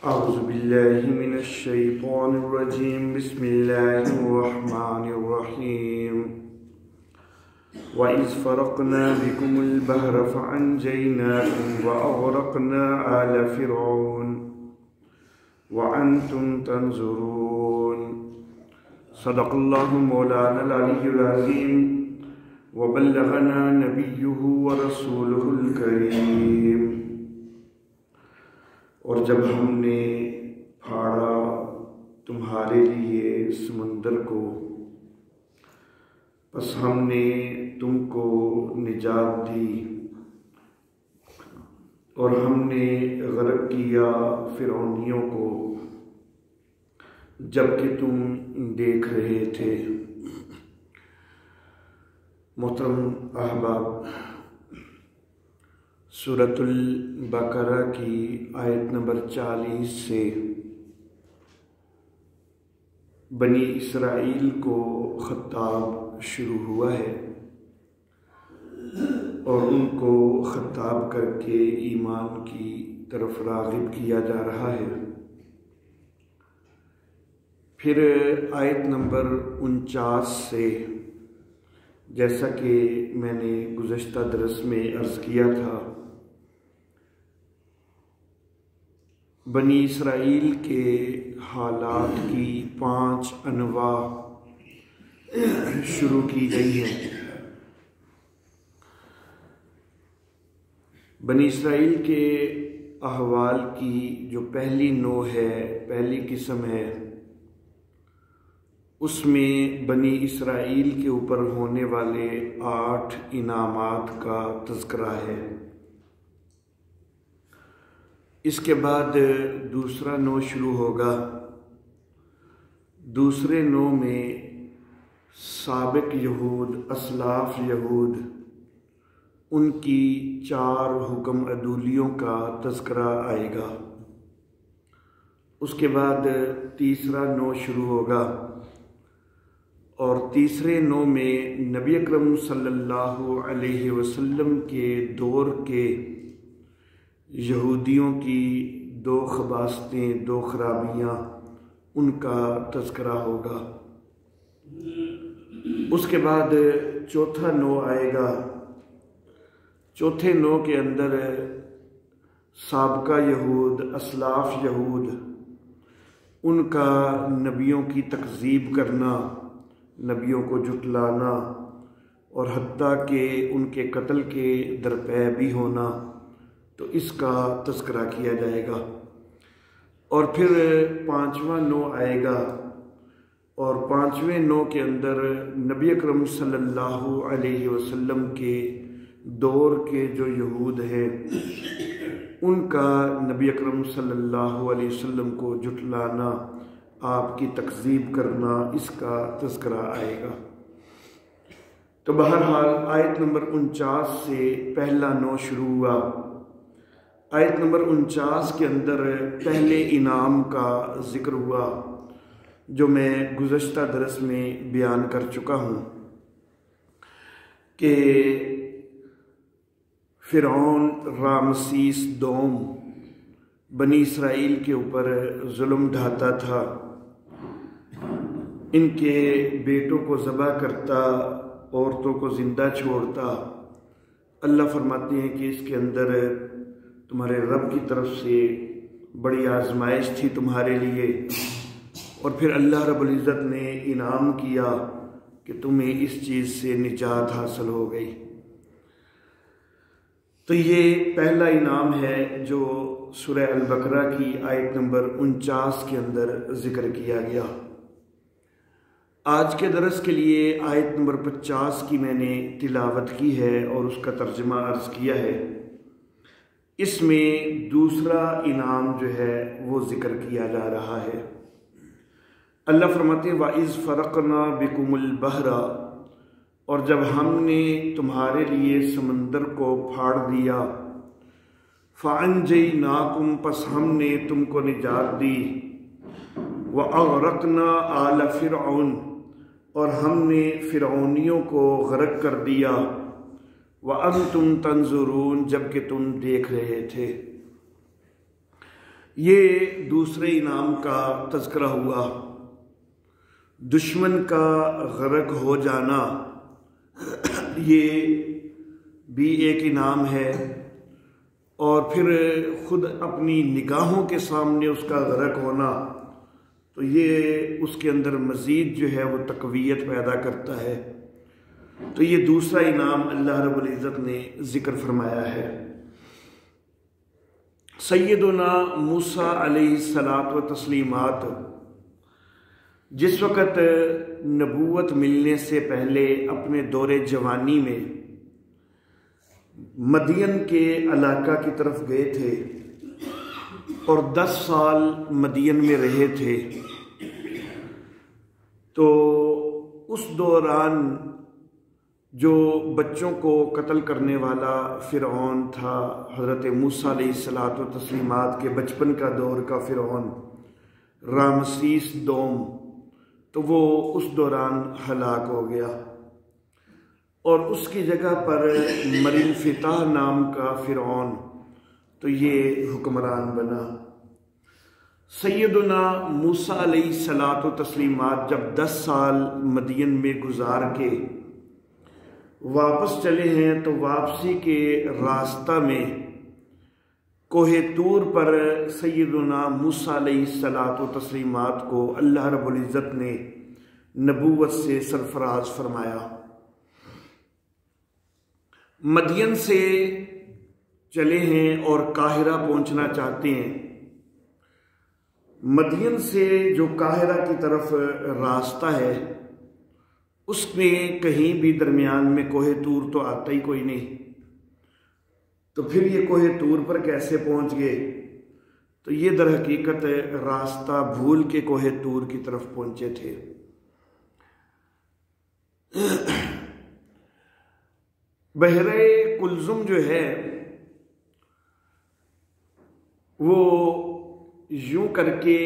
اعوذ باللہ من الشیطان الرجیم بسم اللہ الرحمن الرحیم وَإِذْ فَرَقْنَا بِكُمُ الْبَحْرَ فَأَنْجَيْنَاكُمْ وَأَغْرَقْنَا آلَ فِرْعَوْنَ وَأَنْتُمْ تَنْظُرُونَ صدق اللہ مولانا العلی العظیم وبلغنا نبیہ ورسولہ الکریم۔ اور جب ہم نے پھاڑا تمہارے لیے سمندر کو، پس ہم نے تم کو نجات دی اور ہم نے غرق کیا فرعونیوں کو جبکہ تم دیکھ رہے تھے۔ محترم احباب، سورۃ البقرہ کی آیت نمبر 40 سے بنی اسرائیل کو خطاب شروع ہوا ہے اور ان کو خطاب کر کے ایمان کی طرف راغب کیا جا رہا ہے۔ پھر آیت نمبر 49 سے، جیسا کہ میں نے گزشتہ درس میں عرض کیا تھا، بنی اسرائیل کے حالات کی 5 انواع شروع کی گئی ہیں۔ بنی اسرائیل کے احوال کی جو پہلی نوع ہے، پہلی قسم ہے، اس میں بنی اسرائیل کے اوپر ہونے والے 8 انعامات کا تذکرہ ہے۔ اس کے بعد دوسرا نوع شروع ہوگا۔ دوسرے نوع میں سابق یہود، اسلاف یہود، ان کی 4 حکم عدولیوں کا تذکرہ آئے گا۔ اس کے بعد تیسرا نوع شروع ہوگا اور تیسرے نوع میں نبی اکرم صلی اللہ علیہ وسلم کے دور کے یہودیوں کی 2 خباثتیں، 2 خرابیاں، ان کا تذکرہ ہوگا۔ اس کے بعد چوتھا نوع آئے گا۔ چوتھے نوع کے اندر سابقہ یہود، اسلاف یہود، ان کا نبیوں کی تکذیب کرنا، نبیوں کو جھٹلانا اور حتیٰ کہ ان کے قتل کے درپے بھی ہونا، تو اس کا تذکرہ کیا جائے گا۔ اور پھر 5واں نوع آئے گا اور 5ویں نوع کے اندر نبی اکرم صلی اللہ علیہ وسلم کے دور کے جو یہود ہیں، ان کا نبی اکرم صلی اللہ علیہ وسلم کو جھٹلانا، آپ کی تکذیب کرنا، اس کا تذکرہ آئے گا۔ تو بہرحال آیت نمبر 49 سے پہلا نوع شروع ہوا۔ آیت نمبر 49 کے اندر پہلے انعام کا ذکر ہوا جو میں گزشتہ درس میں بیان کر چکا ہوں کہ فرعون رامسیس دوم بنی اسرائیل کے اوپر ظلم ڈھاتا تھا، ان کے بیٹوں کو ذبح کرتا، عورتوں کو زندہ چھوڑتا۔ اللہ فرماتے ہیں کہ اس کے اندر تمہارے رب کی طرف سے بڑی آزمائش تھی تمہارے لیے، اور پھر اللہ رب العزت نے انعام کیا کہ تمہیں اس چیز سے نجات حاصل ہو گئی۔ تو یہ پہلا انعام ہے جو سورہ البقرہ کی آیت نمبر 49 کے اندر ذکر کیا گیا۔ آج کے درس کے لیے آیت نمبر 50 کی میں نے تلاوت کی ہے اور اس کا ترجمہ عرض کیا ہے۔ اس میں دوسرا انعام جو ہے وہ ذکر کیا جا رہا ہے۔ اللہ فرماتے ہیں وَإِذْ فَرَقْنَا بِكُمُ الْبَحْرَ، اور جب ہم نے تمہارے لیے سمندر کو پھاڑ دیا، فَأَنْجَيْنَاكُمْ، پس ہم نے تم کو نجات دی، وَأَغْرَقْنَا آلَ فِرْعَوْنَ، اور ہم نے فرعونیوں کو غرق کر دیا، وَأَنْتُمْ تَنْظُرُونَ، جبکہ تم دیکھ رہے تھے۔ یہ دوسرے انعام کا تذکرہ ہوا، دشمن کا غرق ہو جانا یہ بھی ایک انعام ہے، اور پھر خود اپنی نگاہوں کے سامنے اس کا غرق ہونا، تو یہ اس کے اندر مزید جو ہے وہ تقویت پیدا کرتا ہے۔ تو یہ دوسرا انعام اللہ رب العزت نے ذکر فرمایا ہے۔ سیدنا موسیٰ علیہ الصلاۃ و تسلیمات جس وقت نبوت ملنے سے پہلے اپنے دور جوانی میں مدین کے علاقہ کی طرف گئے تھے اور 10 سال مدین میں رہے تھے، تو اس دوران جو بچوں کو قتل کرنے والا فرعون تھا، حضرت موسیٰ علیہ الصلاۃ و تسلیمات کے بچپن کا دور کا فرعون رامسیس دوم، تو وہ اس دوران ہلاک ہو گیا، اور اس کی جگہ پر مرلفتح نام کا فرعون تو یہ حکمران بنا۔ سیدنا موسیٰ علیہ الصلاۃ و تسلیمات جب 10 سال مدین میں گزار کے واپس چلے ہیں، تو واپسی کے راستہ میں کوہ طور پر سیدنا موسیٰ علیہ الصلاۃ و تسلیمات کو اللہ رب العزت نے نبوت سے سرفراز فرمایا۔ مدین سے چلے ہیں اور قاہرہ پہنچنا چاہتے ہیں۔ مدین سے جو قاہرہ کی طرف راستہ ہے، اس میں کہیں بھی درمیان میں کوہ طور تو آتا ہی کوئی نہیں، تو پھر یہ کوہ طور پر کیسے پہنچ گئے؟ تو یہ در حقیقت راستہ بھول کے کوہ طور کی طرف پہنچے تھے۔ بحیرہ کلزم جو ہے وہ یوں کر کے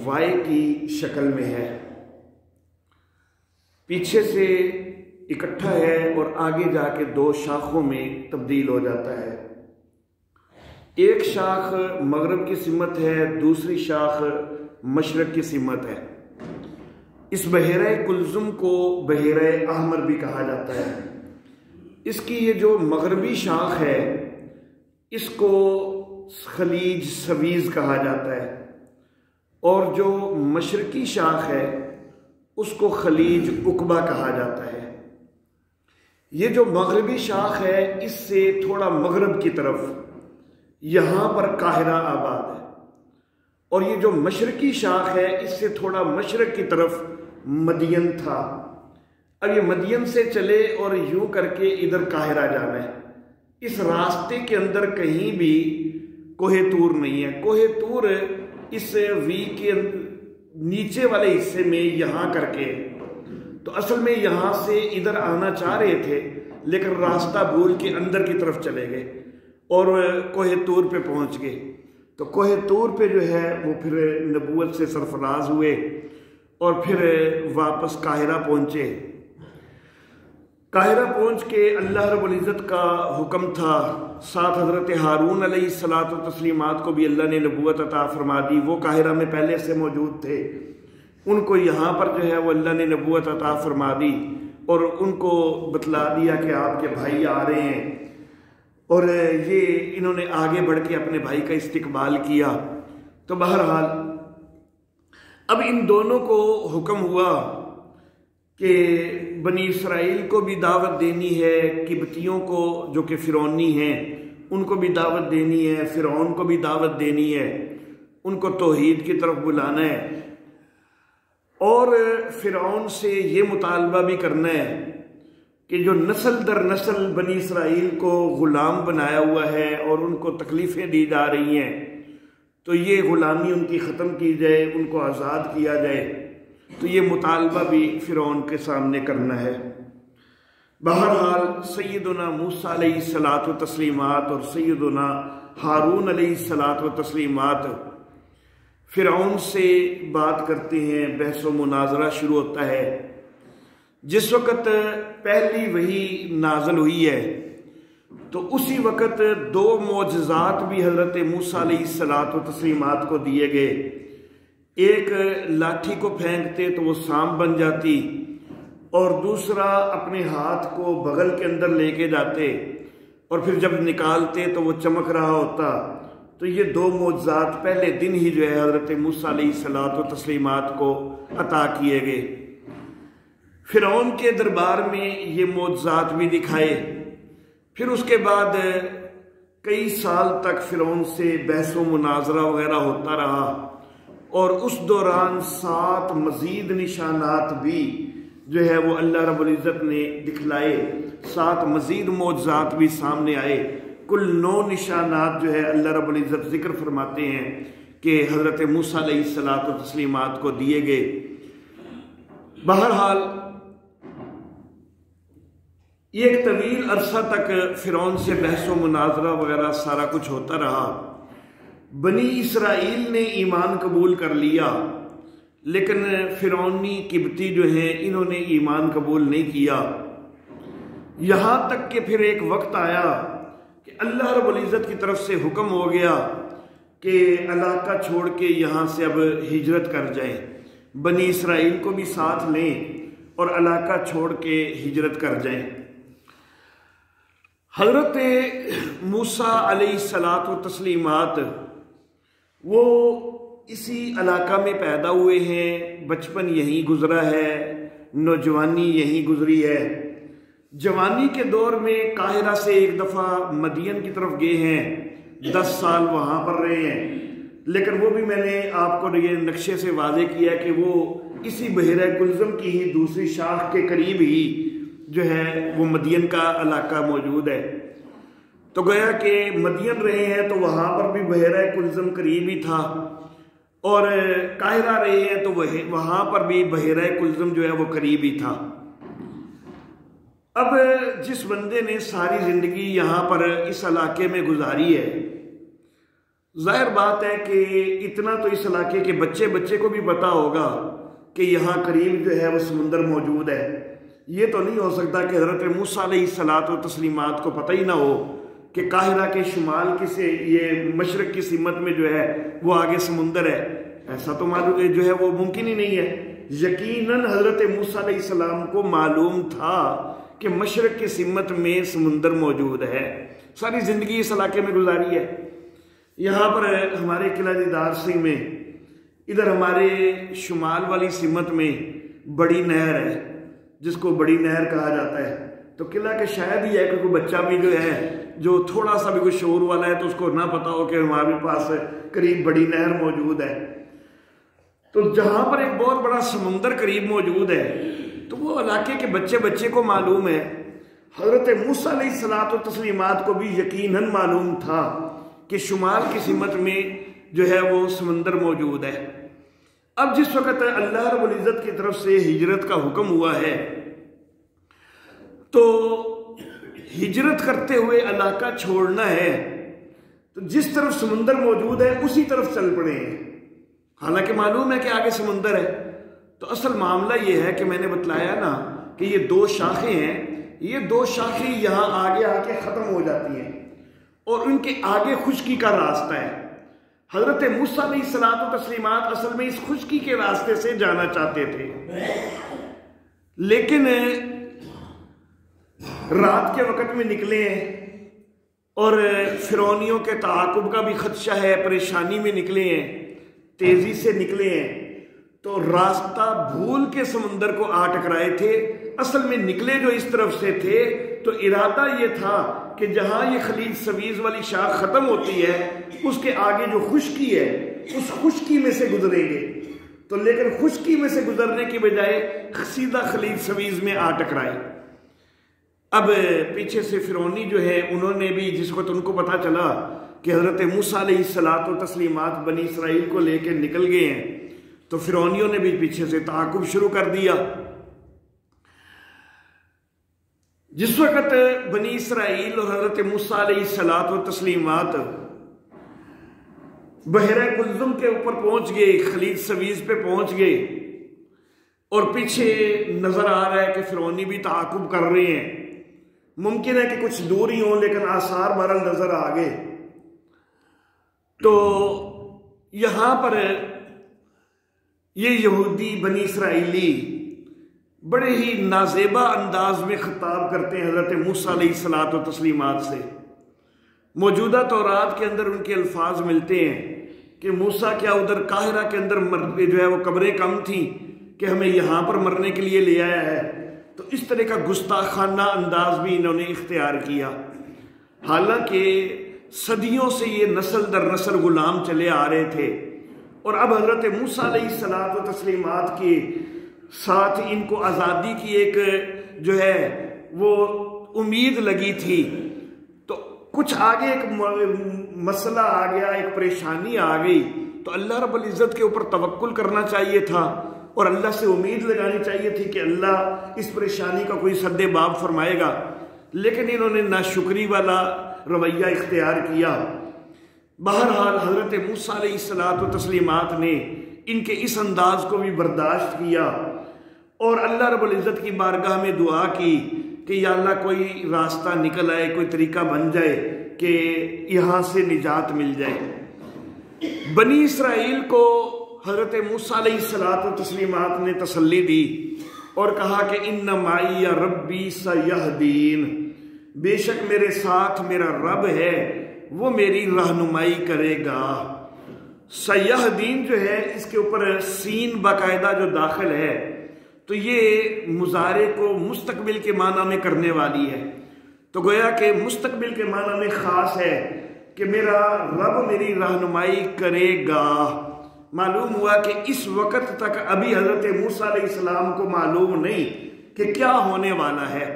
وائے کی شکل میں ہے، پیچھے سے اکٹھا ہے اور آگے جا کے 2 شاخوں میں تبدیل ہو جاتا ہے۔ ایک شاخ مغرب کی سمت ہے، دوسری شاخ مشرق کی سمت ہے۔ اس بحیرہ کلزم کو بحیرہ احمر بھی کہا جاتا ہے۔ اس کی یہ جو مغربی شاخ ہے اس کو خلیج سویز کہا جاتا ہے، اور جو مشرقی شاخ ہے اس کو خلیج عقبہ کہا جاتا ہے۔ یہ جو مغربی شاخ ہے اس سے تھوڑا مغرب کی طرف یہاں پر قاہرہ آباد ہے، اور یہ جو مشرقی شاخ ہے اس سے تھوڑا مشرق کی طرف مدین تھا۔ اب یہ مدین سے چلے اور یوں کر کے ادھر قاہرہ جانا ہے۔ اس راستے کے اندر کہیں بھی کوہ طور نہیں ہے۔ کوہ طور اس وی کے نیچے والے حصے میں یہاں کر کے، تو اصل میں یہاں سے ادھر آنا چاہ رہے تھے، لیکن راستہ بھول کے اندر کی طرف چلے گئے اور کوہ طور پہ پہنچ گئے۔ تو کوہ طور پہ جو ہے وہ پھر نبوت سے سرفراز ہوئے اور پھر واپس قاہرہ پہنچے۔ قاہرہ پہنچ کے اللہ رب العزت کا حکم تھا، ساتھ حضرت ہارون علیہ الصلاۃ و تسلیمات کو بھی اللہ نے نبوت عطا فرما دی، وہ قاہرہ میں پہلے سے موجود تھے، ان کو یہاں پر جو ہے وہ اللہ نے نبوت عطا فرما دی اور ان کو بتلا دیا کہ آپ کے بھائی آ رہے ہیں، اور یہ انہوں نے آگے بڑھ کے اپنے بھائی کا استقبال کیا۔ تو بہرحال اب ان دونوں کو حکم ہوا کہ بنی اسرائیل کو بھی دعوت دینی ہے، قبطیوں کو جو کہ فرعونی ہیں ان کو بھی دعوت دینی ہے، فرعون کو بھی دعوت دینی ہے، ان کو توحید کی طرف بلانا ہے، اور فرعون سے یہ مطالبہ بھی کرنا ہے کہ جو نسل در نسل بنی اسرائیل کو غلام بنایا ہوا ہے اور ان کو تکلیفیں دی جا رہی ہیں، تو یہ غلامی ان کی ختم کی جائے، ان کو آزاد کیا جائے۔ تو یہ مطالبہ بھی فرعون کے سامنے کرنا ہے۔ بہرحال سیدنا موسیٰ علیہ الصلاۃ و تسلیمات اور سیدنا ہارون علیہ الصلاۃ و تسلیمات فرعون سے بات کرتے ہیں، بحث و مناظرہ شروع ہوتا ہے۔ جس وقت پہلی وحی نازل ہوئی ہے تو اسی وقت دو معجزات بھی حضرت موسیٰ علیہ الصلوۃ والتسلیمات کو دیے گئے۔ ایک لاٹھی کو پھینکتے تو وہ سانپ بن جاتی، اور دوسرا اپنے ہاتھ کو بغل کے اندر لے کے جاتے اور پھر جب نکالتے تو وہ چمک رہا ہوتا۔ تو یہ دو معجزات پہلے دن ہی جو ہے حضرت موسیٰ علیہ الصلوۃ والتسلیمات کو عطا کیے گئے۔ فرعون کے دربار میں یہ معجزات بھی دکھائے۔ پھر اس کے بعد کئی سال تک فرعون سے بحث و مناظرہ وغیرہ ہوتا رہا، اور اس دوران 7 مزید نشانات بھی جو ہے وہ اللہ رب العزت نے دکھلائے، 7 مزید معجزات بھی سامنے آئے۔ کل 9 نشانات جو ہے اللہ رب العزت ذکر فرماتے ہیں کہ حضرت موسیٰ علیہ الصلوۃ والتسلیمات کو دیے گئے۔ بہرحال یہ ایک طویل عرصہ تک فرعون سے بحث و مناظرہ وغیرہ سارا کچھ ہوتا رہا۔ بنی اسرائیل نے ایمان قبول کر لیا، لیکن فرعونی قبطی جو ہیں انہوں نے ایمان قبول نہیں کیا، یہاں تک کہ پھر ایک وقت آیا کہ اللہ رب العزت کی طرف سے حکم ہو گیا کہ علاقہ چھوڑ کے یہاں سے اب ہجرت کر جائیں، بنی اسرائیل کو بھی ساتھ لیں اور علاقہ چھوڑ کے ہجرت کر جائیں۔ حضرت موسیٰ علیہ الصلوۃ والتسلیمات وہ اسی علاقہ میں پیدا ہوئے ہیں، بچپن یہیں گزرا ہے، نوجوانی یہیں گزری ہے۔ جوانی کے دور میں قاہرہ سے ایک دفعہ مدین کی طرف گئے ہیں، 10 سال وہاں پر رہے ہیں، لیکن وہ بھی میں نے آپ کو یہ نقشے سے واضح کیا کہ وہ اسی بحیرہ کلزم کی ہی دوسری شاخ کے قریب ہی جو ہے وہ مدین کا علاقہ موجود ہے۔ تو گویا کہ مدین رہے ہیں تو وہاں پر بھی بحیرہ کلزم قریب ہی تھا، اور قاہرہ رہے ہیں تو وہاں پر بھی بحیرہ کلزم جو ہے وہ قریب ہی تھا۔ اب جس بندے نے ساری زندگی یہاں پر اس علاقے میں گزاری ہے، ظاہر بات ہے کہ اتنا تو اس علاقے کے بچے کو بھی پتا ہوگا کہ یہاں قریب جو ہے وہ سمندر موجود ہے۔ یہ تو نہیں ہو سکتا کہ حضرت موسیٰ علیہ الصلوۃ والتسلیمات کو پتہ ہی نہ ہو کہ قاہرہ کے شمال سے یہ مشرق کی سمت میں جو ہے وہ آگے سمندر ہے، ایسا تو معلوم جو ہے وہ ممکن ہی نہیں ہے۔ یقیناً حضرت موسیٰ علیہ السلام کو معلوم تھا کہ مشرق کی سمت میں سمندر موجود ہے، ساری زندگی اس علاقے میں گزاری ہے۔ یہاں پر ہمارے قلعہ دیدار سنگھ میں ادھر ہمارے شمال والی سمت میں بڑی نہر ہے جس کو بڑی نہر کہا جاتا ہے، تو قلعہ کے شاید ہی ہے کہ کوئی بچہ بھی جو ہے جو تھوڑا سا بھی کوئی شعور والا ہے تو اس کو نہ پتا ہو کہ ہمارے پاس قریب بڑی نہر موجود ہے۔ تو جہاں پر ایک بہت بڑا سمندر قریب موجود ہے تو وہ علاقے کے بچے کو معلوم ہے، حضرت موسیٰ علیہ الصلوۃ والتسلیمات کو بھی یقیناً معلوم تھا کہ شمال کی سمت میں جو ہے وہ سمندر موجود ہے۔ اب جس وقت اللہ رب العزت کی طرف سے ہجرت کا حکم ہوا ہے تو ہجرت کرتے ہوئے علاقہ چھوڑنا ہے، تو جس طرف سمندر موجود ہے اسی طرف چل پڑے ہیں، حالانکہ معلوم ہے کہ آگے سمندر ہے۔ تو اصل معاملہ یہ ہے کہ میں نے بتلایا نا کہ یہ 2 شاخیں ہیں، یہ 2 شاخیں یہاں آگے آ کے ختم ہو جاتی ہیں اور ان کے آگے خشکی کا راستہ ہے۔ حضرت موسیٰ علیہ الصلوۃ والتسلیمات اصل میں اس خشکی کے راستے سے جانا چاہتے تھے، لیکن رات کے وقت میں نکلے ہیں اور فرعونیوں کے تعاقب کا بھی خدشہ ہے، پریشانی میں نکلے ہیں، تیزی سے نکلے ہیں، تو راستہ بھول کے سمندر کو آ ٹکرائے تھے۔ اصل میں نکلے جو اس طرف سے تھے تو ارادہ یہ تھا کہ جہاں یہ خلیج سویز والی شاخ ختم ہوتی ہے اس کے آگے جو خشکی ہے اس خشکی میں سے گزریں گے، تو لیکن خشکی میں سے گزرنے کی بجائے سیدھا خلیج سویز میں آ ٹکرائے۔ اب پیچھے سے فرعونی جو ہے انہوں نے بھی جس وقت ان کو پتا چلا کہ حضرت موسیٰ علیہ الصلوۃ والتسلیمات بنی اسرائیل کو لے کے نکل گئے ہیں تو فرعونیوں نے بھی پیچھے سے تعاقب شروع کر دیا۔ جس وقت بنی اسرائیل اور حضرت موسیٰ علیہ الصلوۃ والتسلیمات بحیرہ کلزم کے اوپر پہنچ گئے، خلیج سویز پہ پہنچ گئے، اور پیچھے نظر آ رہا ہے کہ فرعونی بھی تعاقب کر رہے ہیں، ممکن ہے کہ کچھ دور ہی ہوں لیکن آثار بہرحال نظر آ گئے۔ تو یہاں پر یہ یہودی بنی اسرائیلی بڑے ہی نازیبا انداز میں خطاب کرتے ہیں حضرت موسیٰ علیہ الصلاۃ و تسلیمات سے۔ موجودہ تورات کے اندر ان کے الفاظ ملتے ہیں کہ موسیٰ کیا ادھر قاہرہ کے اندر جو ہے وہ قبریں کم تھیں کہ ہمیں یہاں پر مرنے کے لیے لے آیا ہے؟ تو اس طرح کا گستاخانہ انداز بھی انہوں نے اختیار کیا، حالانکہ صدیوں سے یہ نسل در نسل غلام چلے آ رہے تھے، اور اب حضرت موسیٰ علیہ الصلاۃ و تسلیمات کے ساتھ ان کو آزادی کی ایک جو ہے وہ امید لگی تھی۔ تو کچھ آگے ایک مسئلہ آ گیا، ایک پریشانی آ گئی، تو اللہ رب العزت کے اوپر توکل کرنا چاہیے تھا اور اللہ سے امید لگانی چاہیے تھی کہ اللہ اس پریشانی کا کوئی سد باب فرمائے گا، لیکن انہوں نے ناشکری والا رویہ اختیار کیا۔ بہرحال حضرت موسیٰ علیہ الصلاۃ و تسلیمات نے ان کے اس انداز کو بھی برداشت کیا اور اللہ رب العزت کی بارگاہ میں دعا کی کہ یا اللہ کوئی راستہ نکل آئے، کوئی طریقہ بن جائے کہ یہاں سے نجات مل جائے۔ بنی اسرائیل کو حضرت موسیٰ علیہ الصلاۃ و تسلیمات نے تسلی دی اور کہا کہ ان معی ربی سیہدین، بے شک میرے ساتھ میرا رب ہے، وہ میری رہنمائی کرے گا۔ سیہدین جو ہے اس کے اوپر سین باقاعدہ جو داخل ہے تو یہ مضارع کو مستقبل کے معنی میں کرنے والی ہے، تو گویا کہ مستقبل کے معنی میں خاص ہے کہ میرا رب میری رہنمائی کرے گا۔ معلوم ہوا کہ اس وقت تک ابھی حضرت موسیٰ علیہ السلام کو معلوم نہیں کہ کیا ہونے والا ہے۔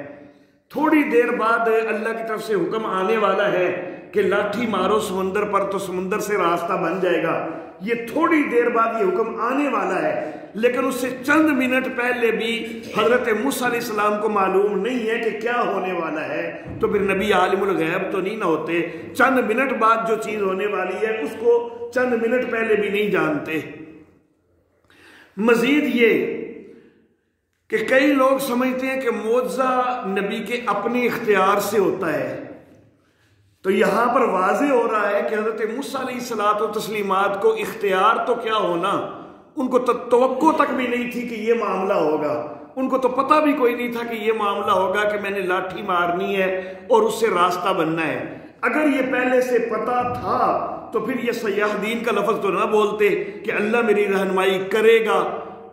تھوڑی دیر بعد اللہ کی طرف سے حکم آنے والا ہے کہ لاٹھی مارو سمندر پر تو سمندر سے راستہ بن جائے گا، یہ تھوڑی دیر بعد یہ حکم آنے والا ہے، لیکن اس سے چند منٹ پہلے بھی حضرت موسیٰ علیہ السلام کو معلوم نہیں ہے کہ کیا ہونے والا ہے، تو پھر نبی عالم الغیب تو نہیں نہ ہوتے، چند منٹ بعد جو چیز ہونے والی ہے اس کو چند منٹ پہلے بھی نہیں جانتے۔ مزید یہ کہ کئی لوگ سمجھتے ہیں کہ معجزہ نبی کے اپنے اختیار سے ہوتا ہے، تو یہاں پر واضح ہو رہا ہے کہ حضرت موسیٰ علیہ الصلاۃ و تسلیمات کو اختیار تو کیا ہونا، ان کو توقع تک بھی نہیں تھی کہ یہ معاملہ ہوگا، ان کو تو پتہ بھی کوئی نہیں تھا کہ یہ معاملہ ہوگا کہ میں نے لاٹھی مارنی ہے اور اس سے راستہ بننا ہے۔ اگر یہ پہلے سے پتہ تھا تو پھر یہ سیاحدین کا لفظ تو نہ بولتے کہ اللہ میری رہنمائی کرے گا،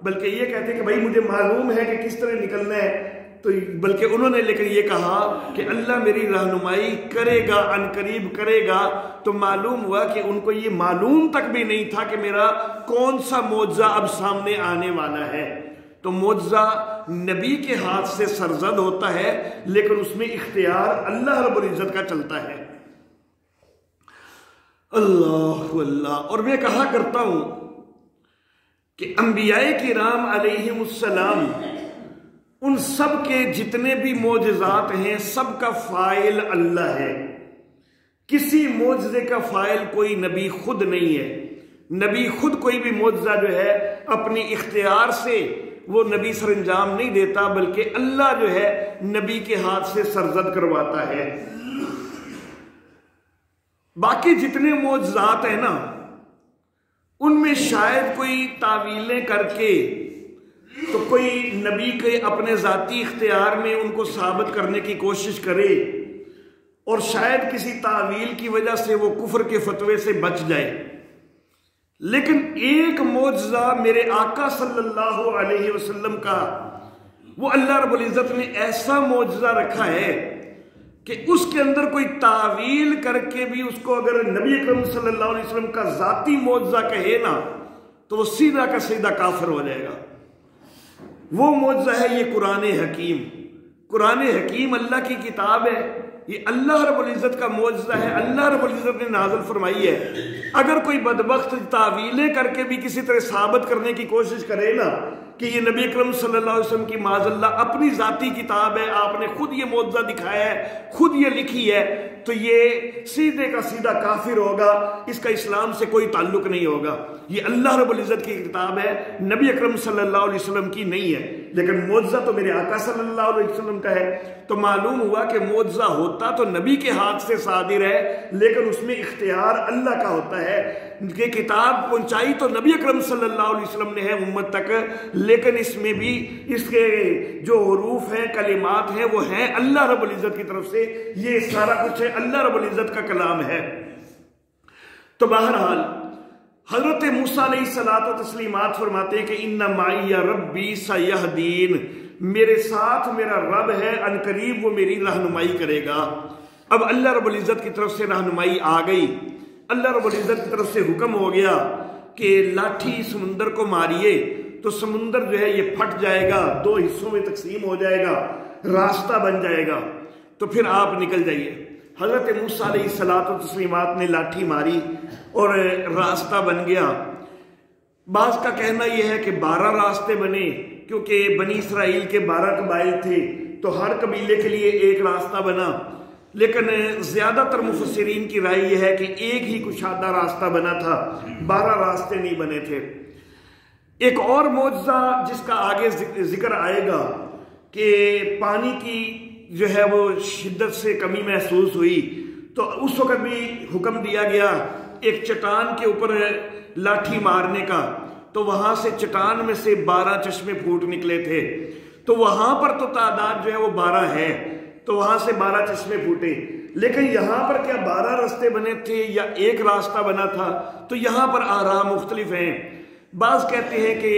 بلکہ یہ کہتے کہ بھائی مجھے معلوم ہے کہ کس طرح نکلنا ہے، تو بلکہ انہوں نے لیکن یہ کہا کہ اللہ میری رہنمائی کرے گا، عن قریب کرے گا، تو معلوم ہوا کہ ان کو یہ معلوم تک بھی نہیں تھا کہ میرا کون سا معجزہ اب سامنے آنے والا ہے۔ تو معجزہ نبی کے ہاتھ سے سرزد ہوتا ہے لیکن اس میں اختیار اللہ رب العزت کا چلتا ہے۔ اللہ اللہ۔ اور میں کہا کرتا ہوں کہ انبیاء کرام علیہم السلام ان سب کے جتنے بھی معجزات ہیں سب کا فاعل اللہ ہے، کسی معجزے کا فاعل کوئی نبی خود نہیں ہے۔ نبی خود کوئی بھی معجزہ جو ہے اپنی اختیار سے وہ نبی سر انجام نہیں دیتا، بلکہ اللہ جو ہے نبی کے ہاتھ سے سرزد کرواتا ہے۔ باقی جتنے معجزات ہیں نا ان میں شاید کوئی تعویلیں کر کے تو کوئی نبی کے اپنے ذاتی اختیار میں ان کو ثابت کرنے کی کوشش کرے اور شاید کسی تعویل کی وجہ سے وہ کفر کے فتوے سے بچ جائے، لیکن ایک معجزہ میرے آقا صلی اللہ علیہ وسلم کا وہ اللہ رب العزت نے ایسا معجزہ رکھا ہے کہ اس کے اندر کوئی تعویل کر کے بھی اس کو اگر نبی اکرم صلی اللہ علیہ وسلم کا ذاتی معجزہ کہے نا تو وہ سیدھا کا سیدھا کافر ہو جائے گا۔ وہ معجزہ ہے یہ قرآن حکیم۔ قرآن حکیم اللہ کی کتاب ہے، یہ اللہ رب العزت کا معجزہ ہے، اللہ رب العزت نے نازل فرمائی ہے۔ اگر کوئی بدبخت تعویلیں کر کے بھی کسی طرح ثابت کرنے کی کوشش کرے نا کہ یہ نبی اکرم صلی اللہ علیہ وسلم کی معاذاللہ اپنی ذاتی کتاب ہے، آپ نے خود یہ معجزہ دکھایا ہے، خود یہ لکھی ہے، تو یہ سیدھے کا سیدھا کافر ہوگا، اس کا اسلام سے کوئی تعلق نہیں ہوگا۔ یہ اللہ رب العزت کی کتاب ہے، نبی اکرم صلی اللہ علیہ وسلم کی نہیں ہے، لیکن معجزہ تو میرے آقا صلی اللہ علیہ وسلم کا ہے۔ تو معلوم ہوا کہ معجزہ ہوتا تو نبی کے ہاتھ سے صادر ہے، لیکن اس میں اختیار اللہ کا ہوتا ہے کہ کتاب پہنچائی تو نبی اکرم صلی اللہ علیہ وسلم نے ہے امت تک، لیکن اس میں بھی اس کے جو حروف ہیں، کلمات ہیں، وہ ہیں اللہ رب العزت کی طرف سے، یہ سارا کچھ ہے اللہ رب العزت کا کلام ہے۔ تو بہرحال حضرت موسیٰ علیہ الصلوۃ والتسلیمات فرماتے ہیں کہ ان معی ربی سیہدین، میرے ساتھ میرا رب ہے، ان قریب وہ میری رہنمائی کرے گا۔ اب اللہ رب العزت کی طرف سے رہنمائی آ گئی، اللہ رب العزت کی طرف سے حکم ہو گیا کہ لاٹھی سمندر کو ماریے تو سمندر جو ہے یہ پھٹ جائے گا، دو حصوں میں تقسیم ہو جائے گا، راستہ بن جائے گا، تو پھر آپ نکل جائیے۔ حضرت موسیٰ علیہ الصلوۃ والتسلیمات نے لاٹھی ماری اور راستہ بن گیا۔ بعض کا کہنا یہ ہے کہ 12 راستے بنے، کیونکہ بنی اسرائیل کے 12 قبائل تھے تو ہر قبیلے کے لیے ایک راستہ بنا، لیکن زیادہ تر مفسرین کی رائے یہ ہے کہ ایک ہی کشادہ راستہ بنا تھا، 12 راستے نہیں بنے تھے۔ ایک اور معجزہ جس کا آگے ذکر آئے گا کہ پانی کی جو ہے وہ شدت سے کمی محسوس ہوئی، تو اس وقت بھی حکم دیا گیا ایک چٹان کے اوپر لاٹھی مارنے کا، تو وہاں سے چٹان میں سے 12 چشمے پھوٹ نکلے تھے، تو وہاں پر تو تعداد جو ہے وہ 12 ہے، تو وہاں سے 12 چشمے پھوٹے، لیکن یہاں پر کیا 12 راستے بنے تھے یا ایک راستہ بنا تھا؟ تو یہاں پر آراء مختلف ہیں۔ بعض کہتے ہیں کہ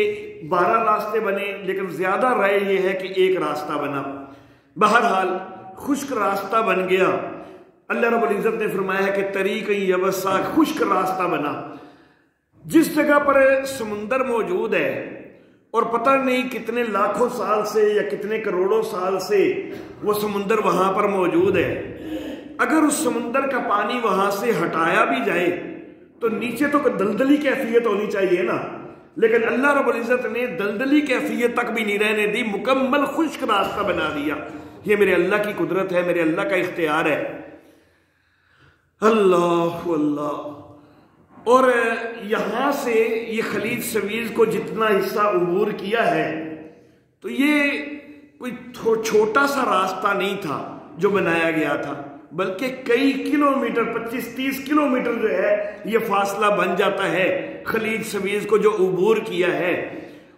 12 راستے بنے، لیکن زیادہ رائے یہ ہے کہ ایک راستہ بنا۔ بہرحال خشک راستہ بن گیا۔ اللہ رب العزت نے فرمایا ہے کہ طریق یبسا، خشک راستہ بنا۔ جس جگہ پر سمندر موجود ہے اور پتہ نہیں کتنے لاکھوں سال سے یا کتنے کروڑوں سال سے وہ سمندر وہاں پر موجود ہے، اگر اس سمندر کا پانی وہاں سے ہٹایا بھی جائے تو نیچے تو دلدلی کیفیت ہونی چاہیے نا، لیکن اللہ رب العزت نے دلدلی کیفیت تک بھی نہیں رہنے دی، مکمل خشک راستہ بنا دیا۔ یہ میرے اللہ کی قدرت ہے، میرے اللہ کا اختیار ہے۔ اللہ اللہ۔ اور یہاں سے یہ خلیج سویز کو جتنا حصہ عبور کیا ہے تو یہ کوئی چھوٹا سا راستہ نہیں تھا جو بنایا گیا تھا، بلکہ کئی کلومیٹر، 25-30 کلومیٹر جو ہے یہ فاصلہ بن جاتا ہے خلیج سویز کو جو عبور کیا ہے،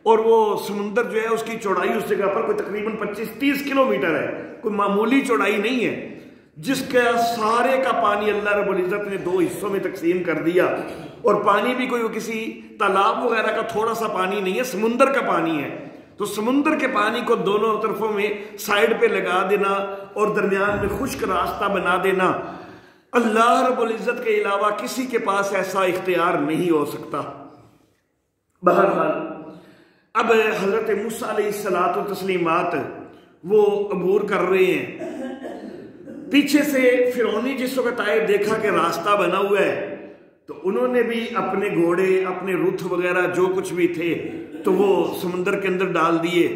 اور وہ سمندر جو ہے اس کی چوڑائی اس جگہ پر کوئی تقریباً 25-30 کلومیٹر ہے، کوئی معمولی چوڑائی نہیں ہے، جس کا سارے کا پانی اللہ رب العزت نے 2 حصوں میں تقسیم کر دیا، اور پانی بھی کوئی کسی تالاب وغیرہ کا تھوڑا سا پانی نہیں ہے، سمندر کا پانی ہے۔ تو سمندر کے پانی کو دونوں طرفوں میں سائیڈ پہ لگا دینا اور درمیان میں خشک راستہ بنا دینا، اللہ رب العزت کے علاوہ کسی کے پاس ایسا اختیار نہیں ہو سکتا۔ بہرحال اب حضرت موسیٰ علیہ الصلوۃ والتسلیمات وہ عبور کر رہے ہیں، پیچھے سے فرعونی جس وقت آئے دیکھا کہ راستہ بنا ہوا ہے تو انہوں نے بھی اپنے گھوڑے، اپنے رتھ وغیرہ جو کچھ بھی تھے تو وہ سمندر کے اندر ڈال دیے۔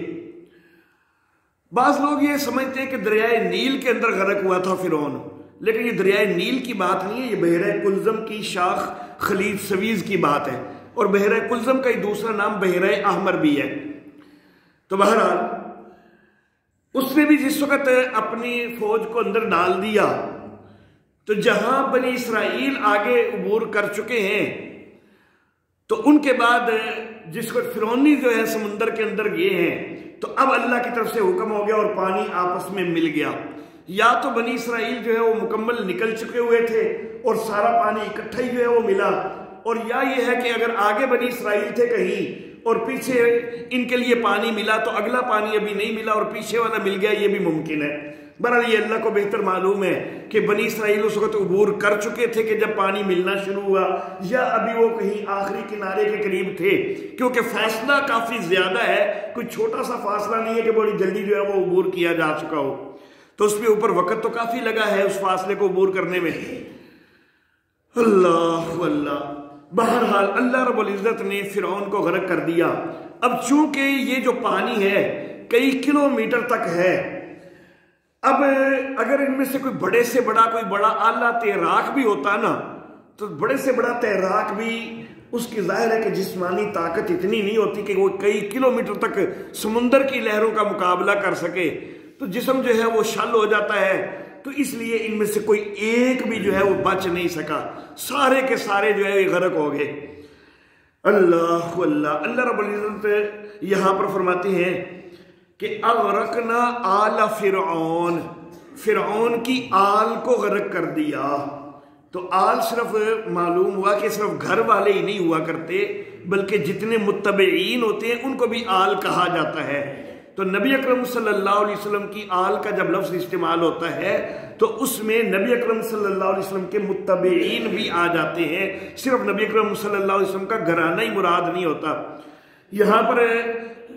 بعض لوگ یہ سمجھتے ہیں کہ دریائے نیل کے اندر غرق ہوا تھا فرعون، لیکن یہ دریائے نیل کی بات نہیں ہے، یہ بحیرہ کلزم کی شاخ خلیج سویز کی بات ہے، اور بحیرہ کلزم کا ہی دوسرا نام بحیرہ احمر بھی ہے۔ تو بہرحال اس نے بھی جس وقت اپنی فوج کو اندر ڈال دیا تو جہاں بنی اسرائیل آگے عبور کر چکے ہیں تو ان کے بعد جس وقت فرعونی جو ہے سمندر کے اندر گئے ہیں تو اب اللہ کی طرف سے حکم ہو گیا اور پانی آپس میں مل گیا۔ یا تو بنی اسرائیل جو ہے وہ مکمل نکل چکے ہوئے تھے اور سارا پانی اکٹھا ہی جو ہے وہ ملا، اور یا یہ ہے کہ اگر آگے بنی اسرائیل تھے کہیں اور پیچھے ان کے لیے پانی ملا تو اگلا پانی ابھی نہیں ملا اور پیچھے والا مل گیا، یہ بھی ممکن ہے۔ بہرحال یہ اللہ کو بہتر معلوم ہے کہ بنی اسرائیل اس وقت عبور کر چکے تھے کہ جب پانی ملنا شروع ہوا، یا ابھی وہ کہیں آخری کنارے کے قریب تھے، کیونکہ فاصلہ کافی زیادہ ہے، کوئی چھوٹا سا فاصلہ نہیں ہے کہ بڑی جلدی جو ہے وہ عبور کیا جا چکا ہو، تو اس پہ اوپر وقت تو کافی لگا ہے اس فاصلے کو عبور کرنے میں۔ اللہ اللہ۔ بہرحال اللہ رب العزت نے فرعون کو غرق کر دیا۔ اب چونکہ یہ جو پانی ہے کئی کلومیٹر تک ہے، اب اگر ان میں سے کوئی بڑے سے بڑا کوئی بڑا اعلیٰ تیراک بھی ہوتا نا، تو بڑے سے بڑا تیراک بھی اس کی ظاہر ہے کہ جسمانی طاقت اتنی نہیں ہوتی کہ وہ کئی کلومیٹر تک سمندر کی لہروں کا مقابلہ کر سکے، تو جسم جو ہے وہ شل ہو جاتا ہے۔ تو اس لیے ان میں سے کوئی ایک بھی جو ہے وہ بچ نہیں سکا، سارے کے سارے جو ہے غرق ہو گئے۔ اللہ اللہ رب العزت یہاں پر فرماتے ہیں کہ اغرقنا آل فرعون، فرعون کی آل کو غرق کر دیا۔ تو آل صرف معلوم ہوا کہ صرف گھر والے ہی نہیں ہوا کرتے، بلکہ جتنے متبعین ہوتے ہیں ان کو بھی آل کہا جاتا ہے۔ تو نبی اکرم صلی اللہ علیہ وسلم کی آل کا جب لفظ استعمال ہوتا ہے تو اس میں نبی اکرم صلی اللہ علیہ وسلم کے متبعین بھی آ جاتے ہیں، صرف نبی اکرم صلی اللہ علیہ وسلم کا گھرانہ ہی مراد نہیں ہوتا۔ یہاں پر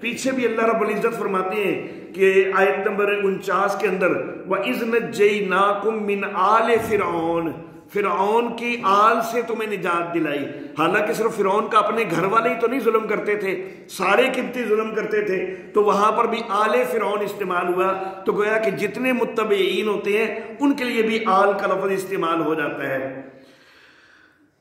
پیچھے بھی اللہ رب العزت فرماتے ہیں کہ آیت نمبر 49 کے اندر وَإِذْ نَجَّيْنَاكُمْ مِنْ آلِ فِرْعَوْنَ، فرعون کی آل سے تمہیں نجات دلائی۔ حالانکہ صرف فرعون کا اپنے گھر والے ہی تو نہیں ظلم کرتے تھے، سارے قبطی ظلم کرتے تھے، تو وہاں پر بھی آل فرعون استعمال ہوا، تو گویا کہ جتنے متبعین ہوتے ہیں ان کے لیے بھی آل کا لفظ استعمال ہو جاتا ہے۔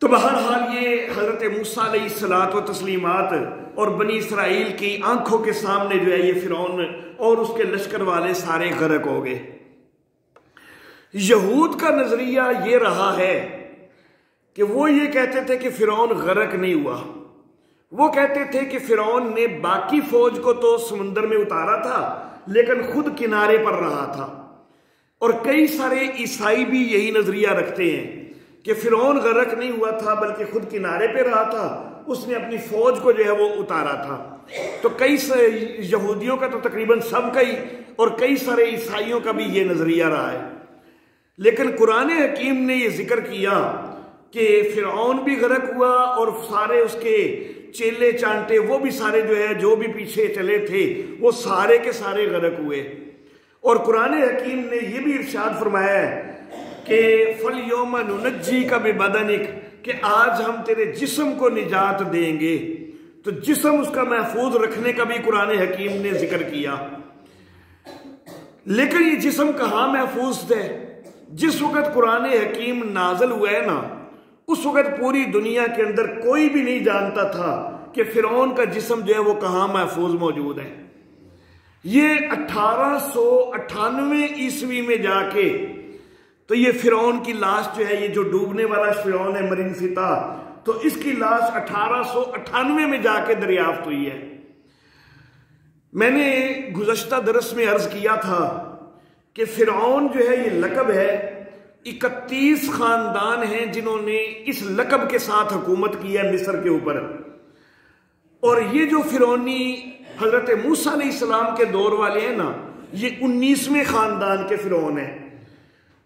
تو بہرحال یہ حضرت موسیٰ علیہ الصلاۃ و تسلیمات اور بنی اسرائیل کی آنکھوں کے سامنے جو ہے یہ فرعون اور اس کے لشکر والے سارے غرق ہو گئے۔ یہود کا نظریہ یہ رہا ہے کہ وہ یہ کہتے تھے کہ فرعون غرق نہیں ہوا، وہ کہتے تھے کہ فرعون نے باقی فوج کو تو سمندر میں اتارا تھا لیکن خود کنارے پر رہا تھا، اور کئی سارے عیسائی بھی یہی نظریہ رکھتے ہیں کہ فرعون غرق نہیں ہوا تھا بلکہ خود کنارے پہ رہا تھا، اس نے اپنی فوج کو جو ہے وہ اتارا تھا۔ تو کئی یہودیوں کا تو تقریباً سب کا ہی اور کئی سارے عیسائیوں کا بھی یہ نظریہ رہا ہے، لیکن قرآن حکیم نے یہ ذکر کیا کہ فرعون بھی غرق ہوا اور سارے اس کے چیلے چانٹے وہ بھی سارے جو ہے جو بھی پیچھے چلے تھے وہ سارے کے سارے غرق ہوئے۔ اور قرآن حکیم نے یہ بھی ارشاد فرمایا ہے کہ فَالْيَوْمَ نُنَجِّيكَ بِبَدَنِكَ، کہ آج ہم تیرے جسم کو نجات دیں گے۔ تو جسم اس کا محفوظ رکھنے کا بھی قرآن حکیم نے ذکر کیا، لیکن یہ جسم کہاں محفوظ ہے؟ جس وقت قرآن حکیم نازل ہوا ہے نا، اس وقت پوری دنیا کے اندر کوئی بھی نہیں جانتا تھا کہ فرعون کا جسم جو ہے وہ کہاں محفوظ موجود ہے۔ یہ 1898 عیسوی میں جا کے تو یہ فرعون کی لاش جو ہے، یہ جو ڈوبنے والا فرعون ہے مرین فتا، تو اس کی لاش 1898 میں جا کے دریافت ہوئی ہے۔ میں نے گزشتہ درس میں عرض کیا تھا کہ فرعون جو ہے یہ لقب ہے، 31 خاندان ہیں جنہوں نے اس لقب کے ساتھ حکومت کی ہے مصر کے اوپر، اور یہ جو فرعونی حضرت موسیٰ علیہ السلام کے دور والے ہیں نا، یہ 19ویں خاندان کے فرعون ہیں،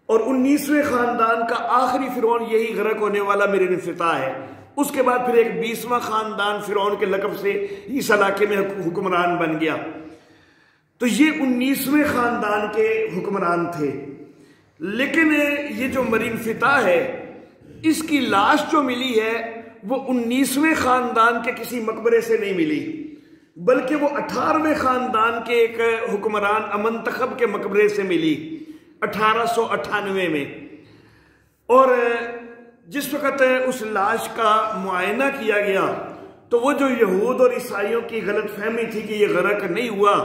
اور 19ویں خاندان کا آخری فرعون یہی غرق ہونے والا مرین فتا ہے۔ اس کے بعد پھر ایک 20واں خاندان فرعون کے لقب سے اس علاقے میں حکمران بن گیا۔ تو یہ 19ویں خاندان کے حکمران تھے، لیکن یہ جو مرین فتا ہے اس کی لاش جو ملی ہے وہ 19ویں خاندان کے کسی مقبرے سے نہیں ملی، بلکہ وہ 18ویں خاندان کے ایک حکمران امنتخب کے مقبرے سے ملی 1898 میں۔ اور جس وقت اس لاش کا معائنہ کیا گیا تو وہ جو یہود اور عیسائیوں کی غلط فہمی تھی کہ یہ غرق نہیں ہوا،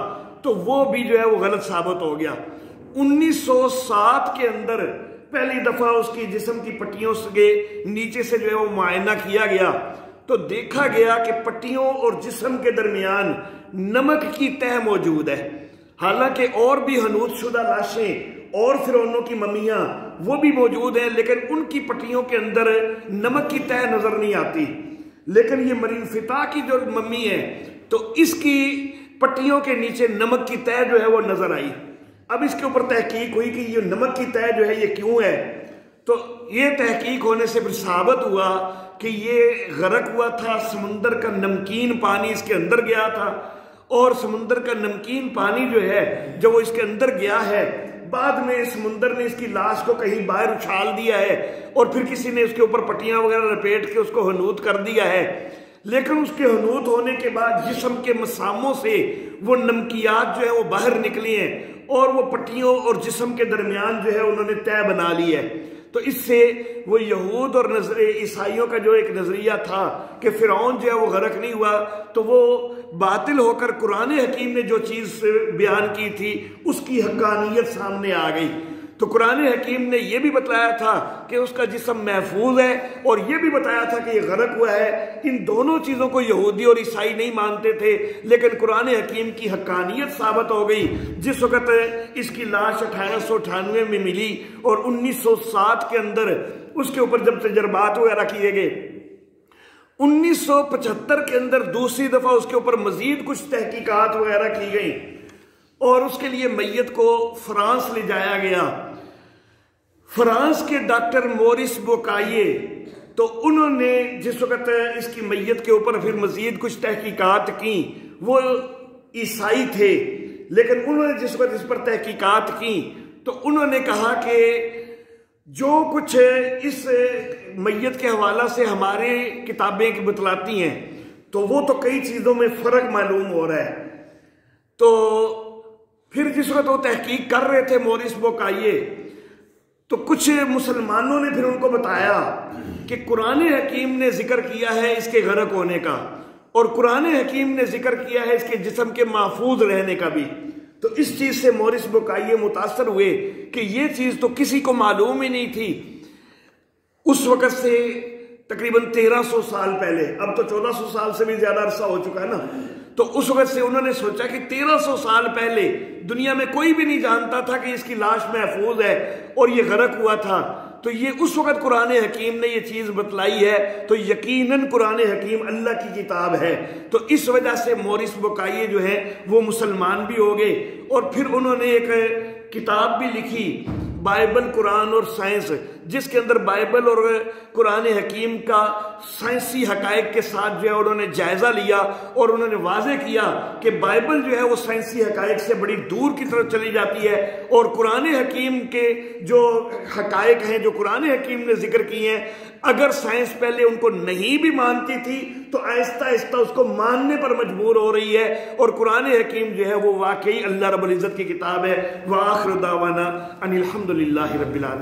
تو وہ بھی جو ہے وہ غلط ثابت ہو گیا۔ 1907 کے اندر پہلی دفعہ اس کی جسم کی پٹیوں سے نیچے سے جو ہے وہ معائنہ کیا گیا تو دیکھا گیا کہ پٹیوں اور جسم کے درمیان نمک کی تہ موجود ہے۔ حالانکہ اور بھی حنوط شدہ لاشیں اور فرعونوں کی ممیاں وہ بھی موجود ہیں، لیکن ان کی پٹیوں کے اندر نمک کی تہ نظر نہیں آتی، لیکن یہ مرین فتا کی جو ممی ہے تو اس کی پٹیوں کے نیچے نمک کی تہ جو ہے وہ نظر آئی۔ اب اس کے اوپر تحقیق ہوئی کہ یہ نمک کی تہ جو ہے یہ کیوں ہے، تو یہ تحقیق ہونے سے پھر ثابت ہوا کہ یہ غرق ہوا تھا، سمندر کا نمکین پانی اس کے اندر گیا تھا، اور سمندر کا نمکین پانی جو ہے جب وہ اس کے اندر گیا ہے بعد میں سمندر نے اس کی لاش کو کہیں باہر اچھال دیا ہے اور پھر کسی نے اس کے اوپر پٹیاں وغیرہ لپیٹ کے اس کو ہنوت کر دیا ہے، لیکن اس کے ہنوت ہونے کے بعد جسم کے مساموں سے وہ نمکیات جو ہیں وہ باہر نکلی ہیں اور وہ پٹیوں اور جسم کے درمیان جو ہے انہوں نے طے بنا لی ہے۔ تو اس سے وہ یہود اور عیسائیوں کا جو ایک نظریہ تھا کہ فرعون جو ہے وہ غرق نہیں ہوا، تو وہ باطل ہو کر قرآن حکیم نے جو چیز بیان کی تھی اس کی حقانیت سامنے آ گئی۔ تو قرآن حکیم نے یہ بھی بتلایا تھا کہ اس کا جسم محفوظ ہے اور یہ بھی بتایا تھا کہ یہ غرق ہوا ہے۔ ان دونوں چیزوں کو یہودی اور عیسائی نہیں مانتے تھے، لیکن قرآن حکیم کی حقانیت ثابت ہو گئی جس وقت اس کی لاش 1898 میں ملی اور 1907 کے اندر اس کے اوپر جب تجربات وغیرہ کیے گئے، 1975 کے اندر دوسری دفعہ اس کے اوپر مزید کچھ تحقیقات وغیرہ کی گئی اور اس کے لیے میت کو فرانس لے جایا گیا۔ فرانس کے ڈاکٹر مورس بوکائیے، تو انہوں نے جس وقت اس کی میت کے اوپر پھر مزید کچھ تحقیقات کی، وہ عیسائی تھے لیکن انہوں نے جس وقت اس پر تحقیقات کی تو انہوں نے کہا کہ جو کچھ اس میت کے حوالہ سے ہمارے کتابیں بتلاتی ہیں تو وہ تو کئی چیزوں میں فرق معلوم ہو رہا ہے۔ تو پھر جس وقت وہ تحقیق کر رہے تھے مورس بوکائیے، تو کچھ مسلمانوں نے پھر ان کو بتایا کہ قرآن حکیم نے ذکر کیا ہے اس کے غرق ہونے کا اور قرآن حکیم نے ذکر کیا ہے اس کے جسم کے محفوظ رہنے کا بھی۔ تو اس چیز سے مورس بوکائیے متاثر ہوئے کہ یہ چیز تو کسی کو معلوم ہی نہیں تھی۔ اس وقت سے تقریباً 1300 سال پہلے، اب تو 1400 سال سے بھی زیادہ عرصہ ہو چکا ہے نا، تو اس وقت سے انہوں نے سوچا کہ 1300 سال پہلے دنیا میں کوئی بھی نہیں جانتا تھا کہ اس کی لاش محفوظ ہے اور یہ غرق ہوا تھا، تو یہ اس وقت قرآن حکیم نے یہ چیز بتلائی ہے، تو یقیناً قرآن حکیم اللہ کی کتاب ہے۔ تو اس وجہ سے مورس بوکائیے جو ہیں وہ مسلمان بھی ہو گئے اور پھر انہوں نے ایک کتاب بھی لکھی، بائبل، قرآن اور سائنس، جس کے اندر بائبل اور قرآن حکیم کا سائنسی حقائق کے ساتھ جو ہے انہوں نے جائزہ لیا اور انہوں نے واضح کیا کہ بائبل جو ہے وہ سائنسی حقائق سے بڑی دور کی طرف چلی جاتی ہے اور قرآن حکیم کے جو حقائق ہیں جو قرآن حکیم نے ذکر کی ہیں، اگر سائنس پہلے ان کو نہیں بھی مانتی تھی تو آہستہ آہستہ اس کو ماننے پر مجبور ہو رہی ہے، اور قرآن حکیم جو ہے وہ واقعی اللہ رب العزت کی کتاب ہے۔ وآخر دعوانا ان الحمد للہ رب العالمین۔